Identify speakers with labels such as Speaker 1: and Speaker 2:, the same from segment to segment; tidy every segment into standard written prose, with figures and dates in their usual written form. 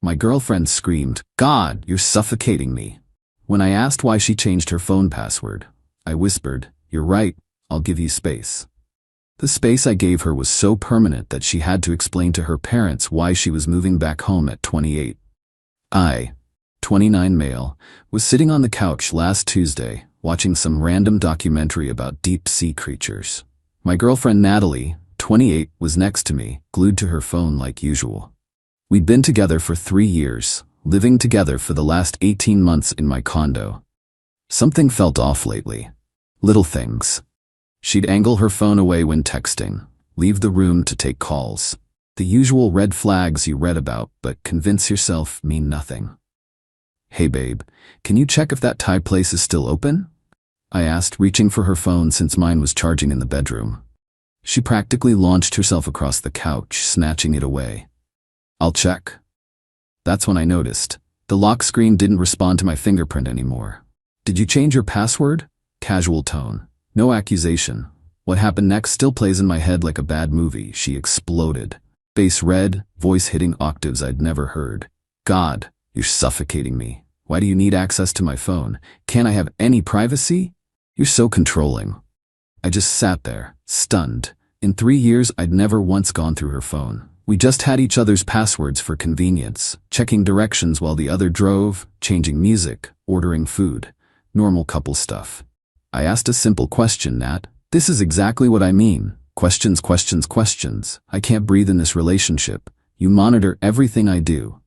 Speaker 1: My girlfriend screamed, "God, you're suffocating me." When I asked why she changed her phone password, I whispered, "You're right, I'll give you space." The space I gave her was so permanent that she had to explain to her parents why she was moving back home at 28. I, 29 male, was sitting on the couch last Tuesday, watching some random documentary about deep-sea creatures. My girlfriend Natalie, 28, was next to me, glued to her phone like usual. We'd been together for 3 years, living together for the last 18 months in my condo. Something felt off lately. Little things. She'd angle her phone away when texting, leave the room to take calls. The usual red flags you read about but convince yourself mean nothing. "Hey babe, can you check if that Thai place is still open?" I asked, reaching for her phone since mine was charging in the bedroom. She practically launched herself across the couch, snatching it away. "I'll check." That's when I noticed. The lock screen didn't respond to my fingerprint anymore. "Did you change your password?" Casual tone. No accusation. What happened next still plays in my head like a bad movie. She exploded. Face red, voice hitting octaves I'd never heard. "God, you're suffocating me. Why do you need access to my phone? Can't I have any privacy? You're so controlling." I just sat there, stunned. In 3 years, I'd never once gone through her phone. We just had each other's passwords for convenience, checking directions while the other drove, changing music, ordering food. Normal couple stuff. I asked a simple question, "Nat, this is exactly what I mean. Questions, questions, questions. I can't breathe in this relationship. You monitor everything I do."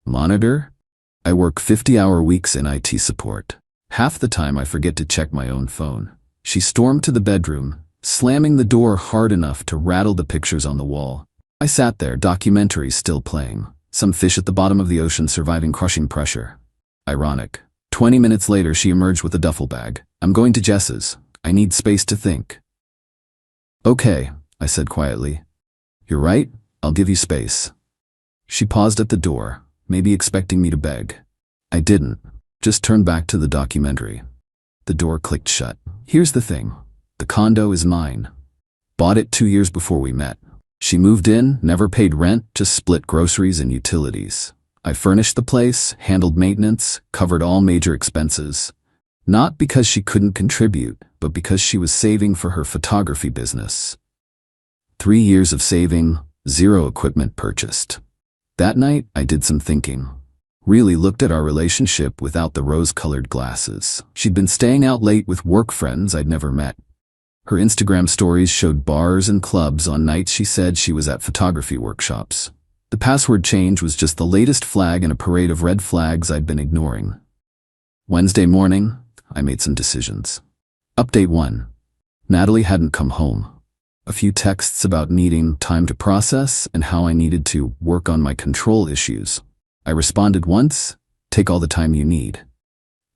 Speaker 1: Monitor? I work 50-hour weeks in IT support. Half the time I forget to check my own phone. She stormed to the bedroom, slamming the door hard enough to rattle the pictures on the wall. I sat there, documentary still playing. Some fish at the bottom of the ocean surviving crushing pressure. Ironic. 20 minutes later, she emerged with a duffel bag. "I'm going to Jess's. I need space to think." "Okay," I said quietly. "You're right, I'll give you space." She paused at the door, maybe expecting me to beg. I didn't, just turned back to the documentary. The door clicked shut. Here's the thing. The condo is mine. Bought it 2 years before we met. She moved in, never paid rent, just split groceries and utilities. I furnished the place, handled maintenance, covered all major expenses. Not because she couldn't contribute, but because she was saving for her photography business. 3 years of saving, 0 equipment purchased. That night, I did some thinking. Really looked at our relationship without the rose-colored glasses. She'd been staying out late with work friends I'd never met. Her Instagram stories showed bars and clubs on nights she said she was at photography workshops. The password change was just the latest flag in a parade of red flags I'd been ignoring. Wednesday morning, I made some decisions. Update 1. Natalie hadn't come home. A few texts about needing time to process and how I needed to work on my control issues. I responded once, "Take all the time you need."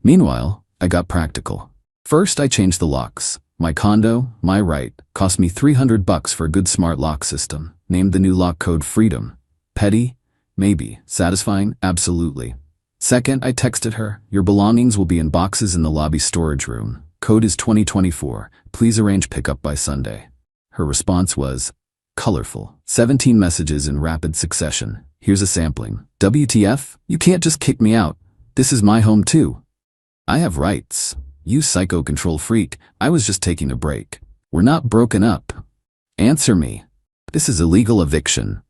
Speaker 1: Meanwhile, I got practical. First, I changed the locks. My condo, my right, cost me $300 for a good smart lock system. Named the new lock code Freedom. Petty? Maybe. Satisfying? Absolutely. Second, I texted her, "Your belongings will be in boxes in the lobby storage room. Code is 2024. Please arrange pickup by Sunday." Her response was colorful. 17 messages in rapid succession. Here's a sampling. "WTF? You can't just kick me out. This is my home too. I have rights. You psycho control freak. I was just taking a break. We're not broken up. Answer me. This is illegal eviction."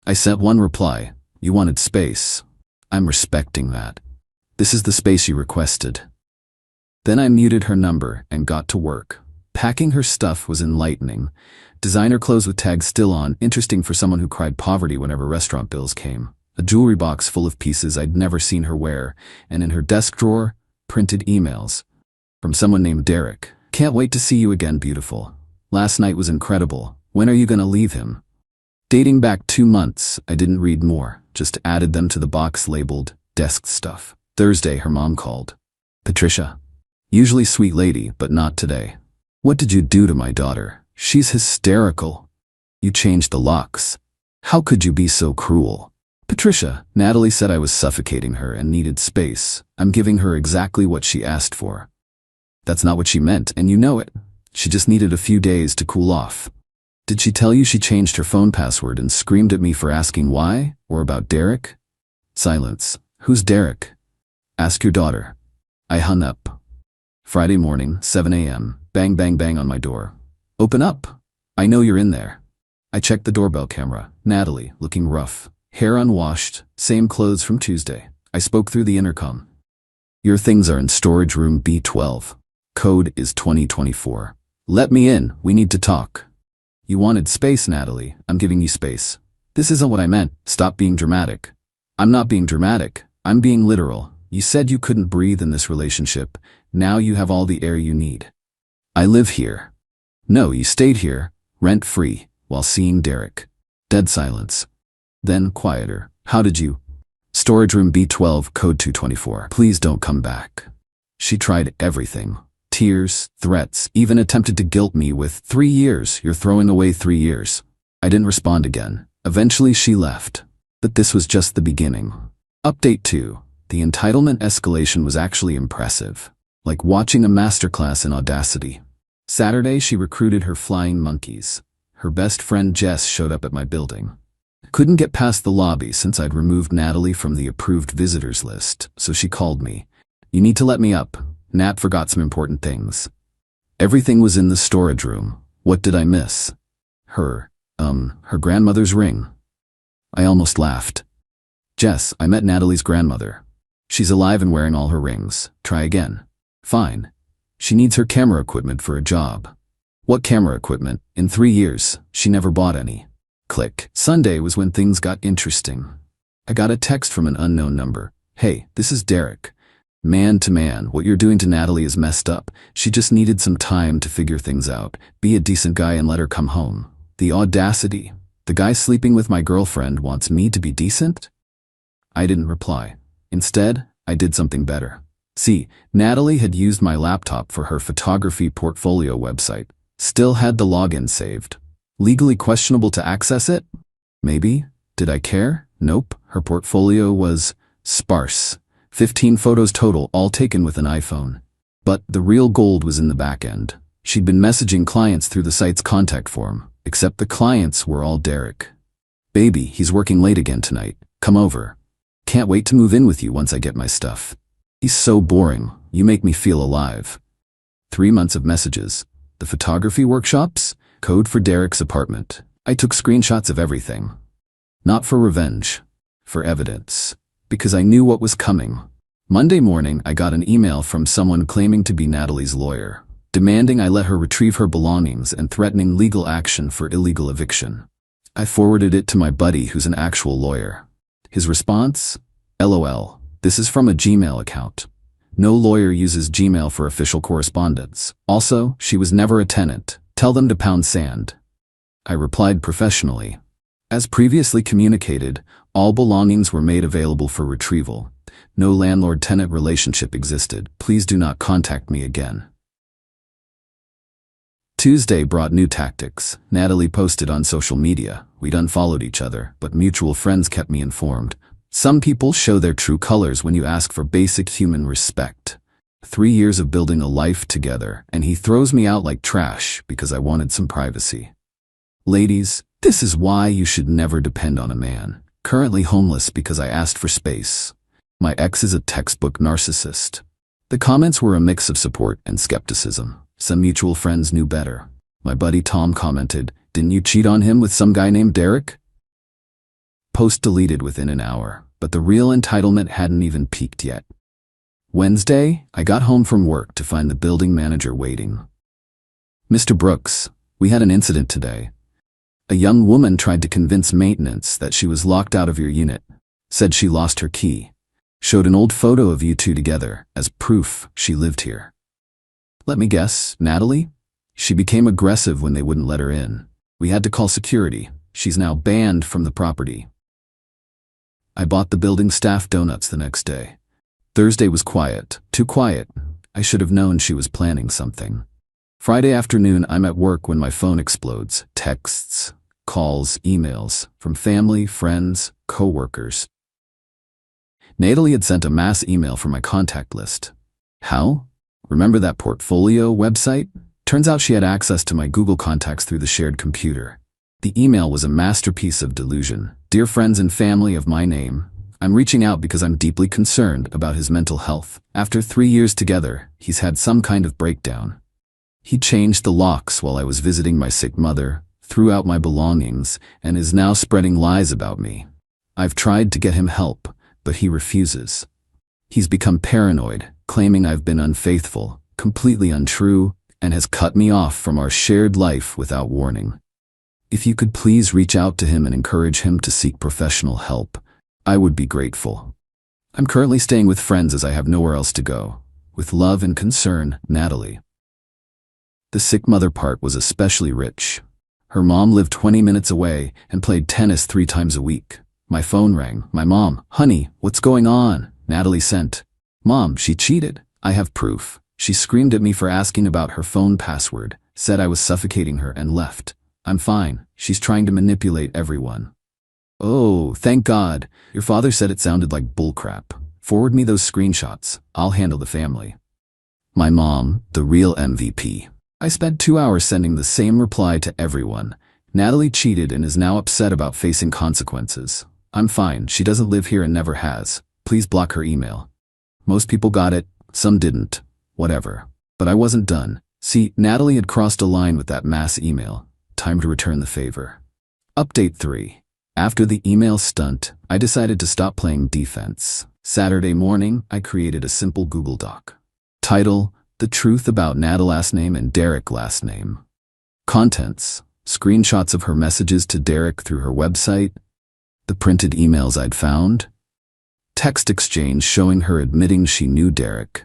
Speaker 1: I sent one reply. "You wanted space. I'm respecting that. This is the space you requested." Then I muted her number and got to work. Packing her stuff was enlightening. Designer clothes with tags still on, interesting for someone who cried poverty whenever restaurant bills came. A jewelry box full of pieces I'd never seen her wear, and in her desk drawer, printed emails. From someone named Derek. "Can't wait to see you again, beautiful. Last night was incredible. When are you gonna leave him?" Dating back 2 months, I didn't read more, just added them to the box labeled desk stuff. Thursday, her mom called. "Patricia. Usually sweet lady, but not today. What did you do to my daughter? She's hysterical. You changed the locks. How could you be so cruel?" "Patricia, Natalie said I was suffocating her and needed space. I'm giving her exactly what she asked for." "That's not what she meant, and you know it. She just needed a few days to cool off." Did she tell you she changed her phone password and screamed at me for asking why, or about Derek? Silence. Who's Derek? Ask your daughter. I hung up. Friday morning, 7 a.m. Bang, bang, bang on my door. Open up. I know you're in there. I checked the doorbell camera. Natalie, looking rough. Hair unwashed, same clothes from Tuesday. I spoke through the intercom. Your things are in storage room B12. Code is 2024. Let me in, we need to talk. You wanted space, Natalie. I'm giving you space. This isn't what I meant. Stop being dramatic. I'm not being dramatic. I'm being literal. You said you couldn't breathe in this relationship. Now you have all the air you need. I live here. No, you stayed here, rent-free, while seeing Derek. Dead silence. Then quieter. How did you? Storage room B12, code 224. Please don't come back. She tried everything. Tears, threats, even attempted to guilt me with 3 years. You're throwing away 3 years. I didn't respond again. Eventually she left. But this was just the beginning. Update 2. The entitlement escalation was actually impressive. Like watching a masterclass in audacity. Saturday she recruited her flying monkeys. Her best friend Jess showed up at my building. Couldn't get past the lobby since I'd removed Natalie from the approved visitors list, so she called me. You need to let me up. Nat forgot some important things. Everything was in the storage room. What did I miss? Her grandmother's ring. I almost laughed. Jess, I met Natalie's grandmother. She's alive and wearing all her rings. Try again. Fine. She needs her camera equipment for a job. What camera equipment? In 3 years, she never bought any. Click. Sunday was when things got interesting. I got a text from an unknown number. Hey, this is Derek. Man to man, what you're doing to Natalie is messed up. She just needed some time to figure things out. Be a decent guy and let her come home. The audacity. The guy sleeping with my girlfriend wants me to be decent? I didn't reply. Instead, I did something better. See, Natalie had used my laptop for her photography portfolio website. Still had the login saved. Legally questionable to access it? Maybe. Did I care? Nope. Her portfolio was sparse. 15 photos total, all taken with an iPhone. But the real gold was in the back end. She'd been messaging clients through the site's contact form, except the clients were all Derek. Baby, he's working late again tonight. Come over. Can't wait to move in with you once I get my stuff. He's so boring. You make me feel alive. 3 months of messages. The photography workshops? Code for Derek's apartment. I took screenshots of everything. Not for revenge. For evidence. Because I knew what was coming. Monday morning, I got an email from someone claiming to be Natalie's lawyer, demanding I let her retrieve her belongings and threatening legal action for illegal eviction. I forwarded it to my buddy who's an actual lawyer. His response? LOL. This is from a Gmail account. No lawyer uses Gmail for official correspondence. Also, she was never a tenant. Tell them to pound sand. I replied professionally. As previously communicated, all belongings were made available for retrieval. No landlord-tenant relationship existed. Please do not contact me again. Tuesday brought new tactics. Natalie posted on social media. We'd unfollowed each other, but mutual friends kept me informed. Some people show their true colors when you ask for basic human respect. 3 years of building a life together, and he throws me out like trash because I wanted some privacy. Ladies, this is why you should never depend on a man. Currently homeless because I asked for space. My ex is a textbook narcissist. The comments were a mix of support and skepticism. Some mutual friends knew better. My buddy Tom commented, "Didn't you cheat on him with some guy named Derek?" Post deleted within an hour, but the real entitlement hadn't even peaked yet. Wednesday, I got home from work to find the building manager waiting. "Mr. Brooks, we had an incident today. A young woman tried to convince maintenance that she was locked out of your unit, said she lost her key, showed an old photo of you two together as proof she lived here. Let me guess, Natalie? She became aggressive when they wouldn't let her in. We had to call security. She's now banned from the property." I bought the building staff donuts the next day. Thursday was quiet, too quiet. I should have known she was planning something. Friday afternoon, I'm at work when my phone explodes. Texts, calls, emails from family, friends, co-workers. Natalie had sent a mass email from my contact list. How? Remember that portfolio website? Turns out she had access to my Google contacts through the shared computer. The email was a masterpiece of delusion. Dear friends and family of my name, I'm reaching out because I'm deeply concerned about his mental health. After 3 years together, he's had some kind of breakdown. He changed the locks while I was visiting my sick mother, threw out my belongings, and is now spreading lies about me. I've tried to get him help, but he refuses. He's become paranoid, claiming I've been unfaithful, completely untrue, and has cut me off from our shared life without warning. If you could please reach out to him and encourage him to seek professional help, I would be grateful. I'm currently staying with friends as I have nowhere else to go. With love and concern, Natalie. The sick mother part was especially rich. Her mom lived 20 minutes away and played tennis 3 times a week. My phone rang. My mom, "Honey, what's going on?" Natalie sent. "Mom, she cheated. I have proof." She screamed at me for asking about her phone password, said I was suffocating her, and left. "I'm fine. She's trying to manipulate everyone." "Oh, thank God. Your father said it sounded like bullcrap. Forward me those screenshots. I'll handle the family." My mom, the real MVP. I spent 2 hours sending the same reply to everyone. Natalie cheated and is now upset about facing consequences. I'm fine. She doesn't live here and never has. Please block her email. Most people got it. Some didn't. Whatever. But I wasn't done. See, Natalie had crossed a line with that mass email. Time to return the favor. Update 3. After the email stunt, I decided to stop playing defense. Saturday morning, I created a simple Google Doc. Title: The Truth About Nat last name and Derek last name. Contents: screenshots of her messages to Derek through her website, the printed emails I'd found, text exchange showing her admitting she knew Derek,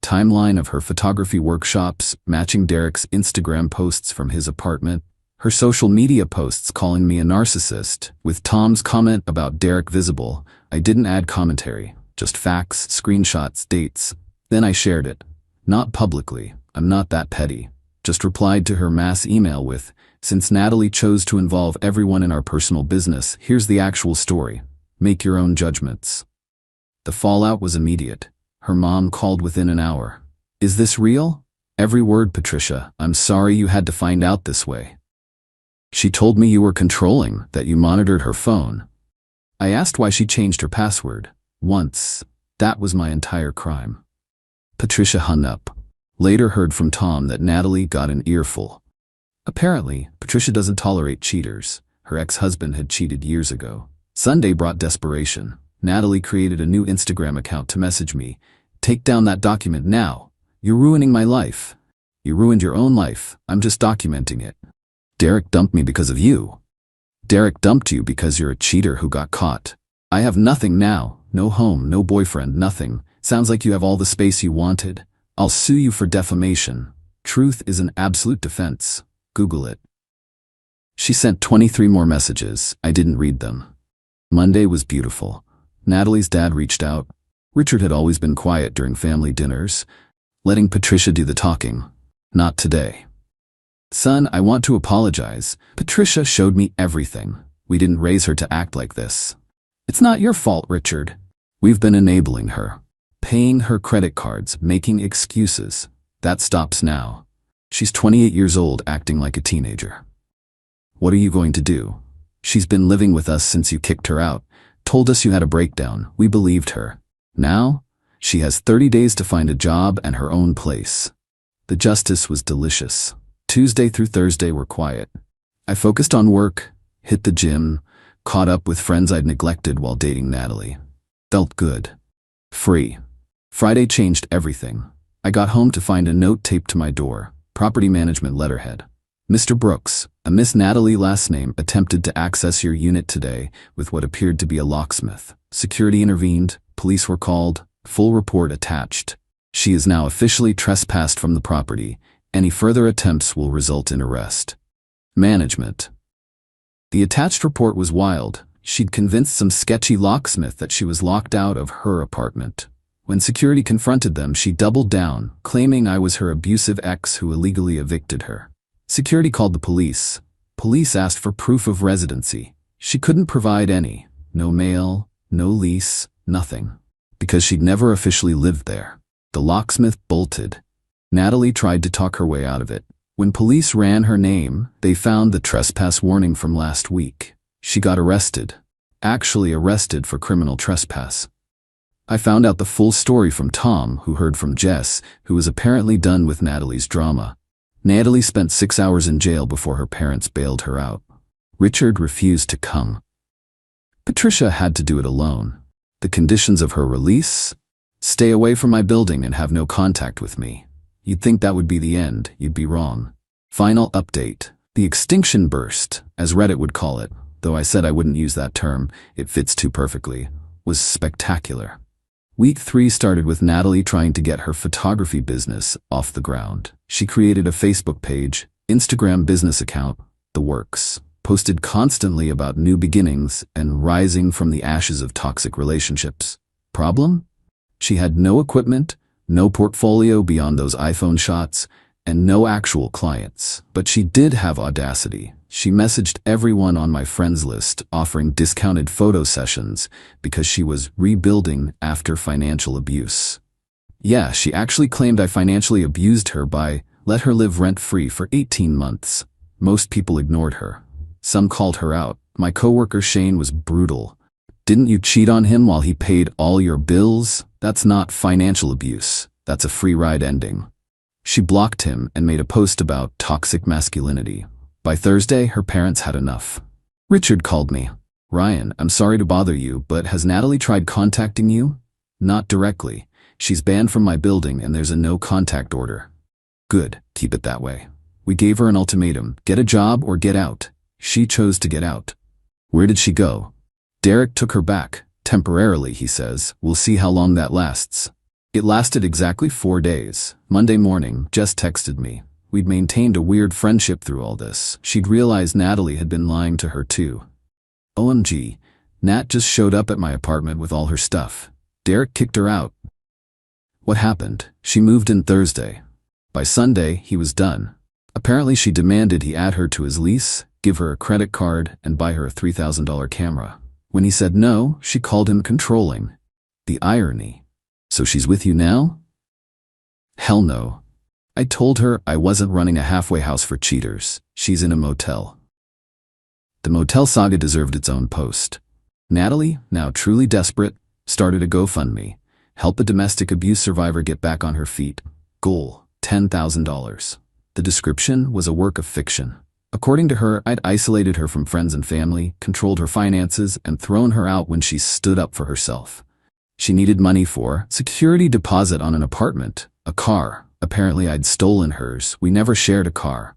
Speaker 1: timeline of her photography workshops matching Derek's Instagram posts from his apartment, her social media posts calling me a narcissist, with Tom's comment about Derek visible. I didn't add commentary, just facts, screenshots, dates. Then I shared it. Not publicly, I'm not that petty. Just replied to her mass email with, "Since Natalie chose to involve everyone in our personal business, here's the actual story. Make your own judgments." The fallout was immediate. Her mom called within an hour. "Is this real?" "Every word, Patricia. I'm sorry you had to find out this way. She told me you were controlling, that you monitored her phone." I asked why she changed her password. Once. That was my entire crime. Patricia hung up. Later heard from Tom that Natalie got an earful. Apparently, Patricia doesn't tolerate cheaters. Her ex-husband had cheated years ago. Sunday brought desperation. Natalie created a new Instagram account to message me. "Take down that document now. You're ruining my life." "You ruined your own life. I'm just documenting it." "Derek dumped me because of you." "Derek dumped you because you're a cheater who got caught." "I have nothing now. No home, no boyfriend, nothing. Sounds like you have all the space you wanted. I'll sue you for defamation. Truth is an absolute defense. Google it." She sent 23 more messages. I didn't read them. Monday was beautiful. Natalie's dad reached out. Richard had always been quiet during family dinners, letting Patricia do the talking. Not today. "Son, I want to apologize. Patricia showed me everything. We didn't raise her to act like this." "It's not your fault, Richard. We've been enabling her. Paying her credit cards, making excuses. That stops now. She's 28 years old acting like a teenager. What are you going to do? She's been living with us since you kicked her out. Told us you had a breakdown. We believed her. Now, she has 30 days to find a job and her own place." The justice was delicious. Tuesday through Thursday were quiet. I focused on work, hit the gym, caught up with friends I'd neglected while dating Natalie. Felt good. Free. Friday changed everything. I got home to find a note taped to my door, property management letterhead. "Mr. Brooks, a Miss Natalie last name attempted to access your unit today with what appeared to be a locksmith. Security intervened, police were called, full report attached. She is now officially trespassed from the property. Any further attempts will result in arrest. Management." The attached report was wild. She'd convinced some sketchy locksmith that she was locked out of her apartment. When security confronted them, she doubled down, claiming I was her abusive ex who illegally evicted her. Security called the police. Police asked for proof of residency. She couldn't provide any. No mail, no lease, nothing. Because she'd never officially lived there. The locksmith bolted. Natalie tried to talk her way out of it. When police ran her name, they found the trespass warning from last week. She got arrested. Actually arrested for criminal trespass. I found out the full story from Tom, who heard from Jess, who was apparently done with Natalie's drama. Natalie spent 6 hours in jail before her parents bailed her out. Richard refused to come. Patricia had to do it alone. The conditions of her release? Stay away from my building and have no contact with me. You'd think that would be the end. You'd be wrong. Final update. The extinction burst, as Reddit would call it, though I said I wouldn't use that term, it fits too perfectly, was spectacular. Week 3 started with Natalie trying to get her photography business off the ground. She created a Facebook page, Instagram business account, the works. Posted constantly about new beginnings and rising from the ashes of toxic relationships. Problem? She had no equipment, no portfolio beyond those iPhone shots, and no actual clients. But she did have audacity. She messaged everyone on my friends list offering discounted photo sessions because she was rebuilding after financial abuse. Yeah, she actually claimed I financially abused her by let her live rent-free for 18 months. Most people ignored her. Some called her out. My coworker Shane was brutal. Didn't you cheat on him while he paid all your bills? That's not financial abuse. That's a free ride ending. She blocked him and made a post about toxic masculinity. By Thursday, her parents had enough. Richard called me. Ryan, I'm sorry to bother you, but has Natalie tried contacting you? Not directly. She's banned from my building and there's a no contact order. Good, keep it that way. We gave her an ultimatum, get a job or get out. She chose to get out. Where did she go? Derek took her back, temporarily, he says. We'll see how long that lasts. It lasted exactly 4 days. Monday morning, Jess texted me. We'd maintained a weird friendship through all this. She'd realized Natalie had been lying to her too. OMG, Nat just showed up at my apartment with all her stuff. Derek kicked her out. What happened? She moved in Thursday. By Sunday, he was done. Apparently she demanded he add her to his lease, give her a credit card, and buy her a $3,000 camera. When he said no, she called him controlling. The irony. So she's with you now? Hell no. I told her I wasn't running a halfway house for cheaters. She's in a motel. The motel saga deserved its own post. Natalie, now truly desperate, started a GoFundMe. Help a domestic abuse survivor get back on her feet. Goal, $10,000. The description was a work of fiction. According to her, I'd isolated her from friends and family, controlled her finances, and thrown her out when she stood up for herself. She needed money for security deposit on an apartment, a car. Apparently I'd stolen hers. We never shared a car.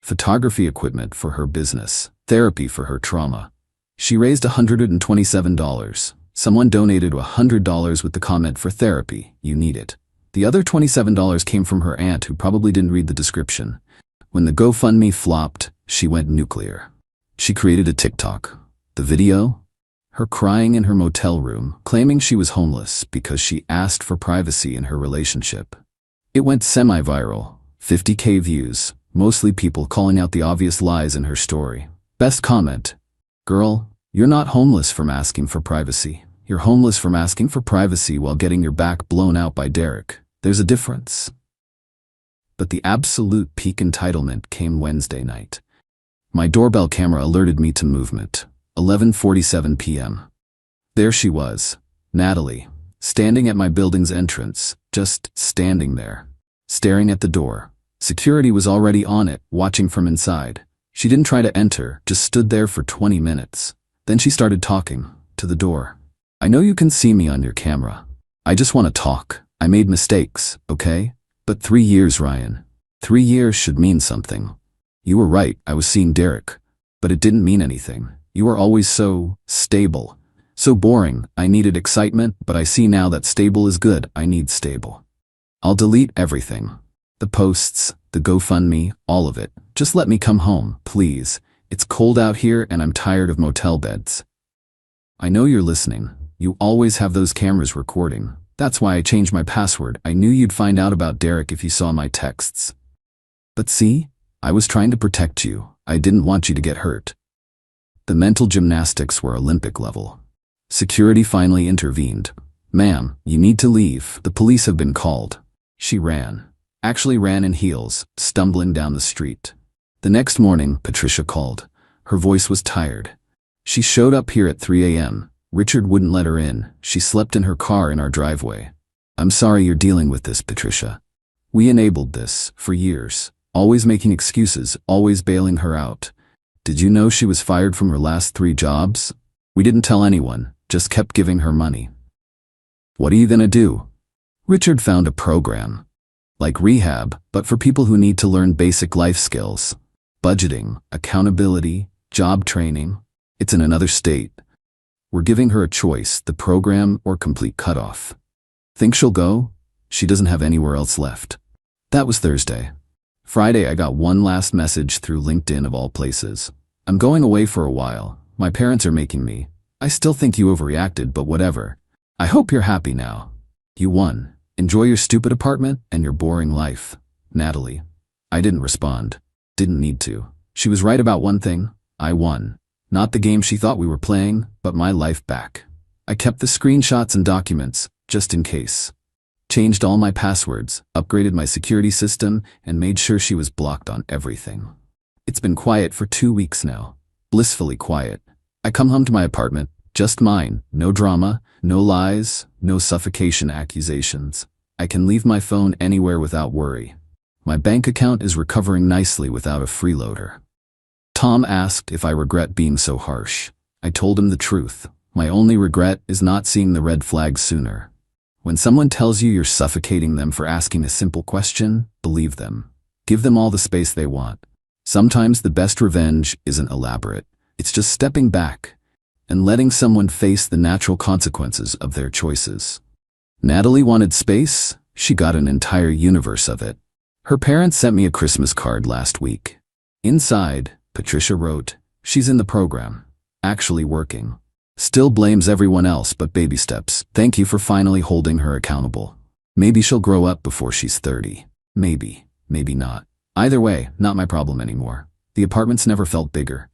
Speaker 1: Photography equipment for her business. Therapy for her trauma. She raised $127. Someone donated $100 with the comment for therapy. You need it. The other $27 came from her aunt who probably didn't read the description. When the GoFundMe flopped, she went nuclear. She created a TikTok. The video? Her crying in her motel room, claiming she was homeless because she asked for privacy in her relationship. It went semi-viral, 50K views, mostly people calling out the obvious lies in her story. Best comment: girl, you're not homeless from asking for privacy. You're homeless from asking for privacy while getting your back blown out by Derek. There's a difference. But the absolute peak entitlement came Wednesday night. My doorbell camera alerted me to movement. 11:47 p.m. There she was, Natalie, standing at my building's entrance, just standing there, staring at the door. Security was already on it, watching from inside. She didn't try to enter, just stood there for 20 minutes. Then she started talking, to the door. I know you can see me on your camera. I just want to talk. I made mistakes, okay? But 3 years, Ryan. 3 years should mean something. You were right, I was seeing Derek. But it didn't mean anything. You were always so stable. So boring. I needed excitement, but I see now that stable is good. I need stable. I'll delete everything. The posts, the GoFundMe, all of it. Just let me come home, please. It's cold out here and I'm tired of motel beds. I know you're listening. You always have those cameras recording. That's why I changed my password. I knew you'd find out about Derek if you saw my texts. But see, I was trying to protect you. I didn't want you to get hurt. The mental gymnastics were Olympic level. Security finally intervened. Ma'am, you need to leave. The police have been called. She ran. Actually ran in heels, stumbling down the street. The next morning, Patricia called. Her voice was tired. She showed up here at 3 a.m. Richard wouldn't let her in. She slept in her car in our driveway. I'm sorry you're dealing with this, Patricia. We enabled this for years, always making excuses, always bailing her out. Did you know she was fired from her last 3 jobs? We didn't tell anyone, just kept giving her money. What are you gonna do? Richard found a program. Like rehab, but for people who need to learn basic life skills. Budgeting, accountability, job training. It's in another state. We're giving her a choice, the program or complete cutoff. Think she'll go? She doesn't have anywhere else left. That was Thursday. Friday I got one last message through LinkedIn of all places. I'm going away for a while. My parents are making me. I still think you overreacted, but whatever. I hope you're happy now. You won. Enjoy your stupid apartment and your boring life. Natalie. I didn't respond. Didn't need to. She was right about one thing. I won. Not the game she thought we were playing, but my life back. I kept the screenshots and documents, just in case. Changed all my passwords, upgraded my security system, and made sure she was blocked on everything. It's been quiet for 2 weeks now. Blissfully quiet. I come home to my apartment, just mine, no drama, no lies, no suffocation accusations. I can leave my phone anywhere without worry. My bank account is recovering nicely without a freeloader. Tom asked if I regret being so harsh. I told him the truth. My only regret is not seeing the red flags sooner. When someone tells you you're suffocating them for asking a simple question, believe them. Give them all the space they want. Sometimes the best revenge isn't elaborate. It's just stepping back and letting someone face the natural consequences of their choices. Natalie wanted space. She got an entire universe of it. Her parents sent me a Christmas card last week. Inside, Patricia wrote, she's in the program. Actually working. Still blames everyone else, but baby steps. Thank you for finally holding her accountable. Maybe she'll grow up before she's 30. Maybe, maybe not. Either way, not my problem anymore. The apartment's never felt bigger.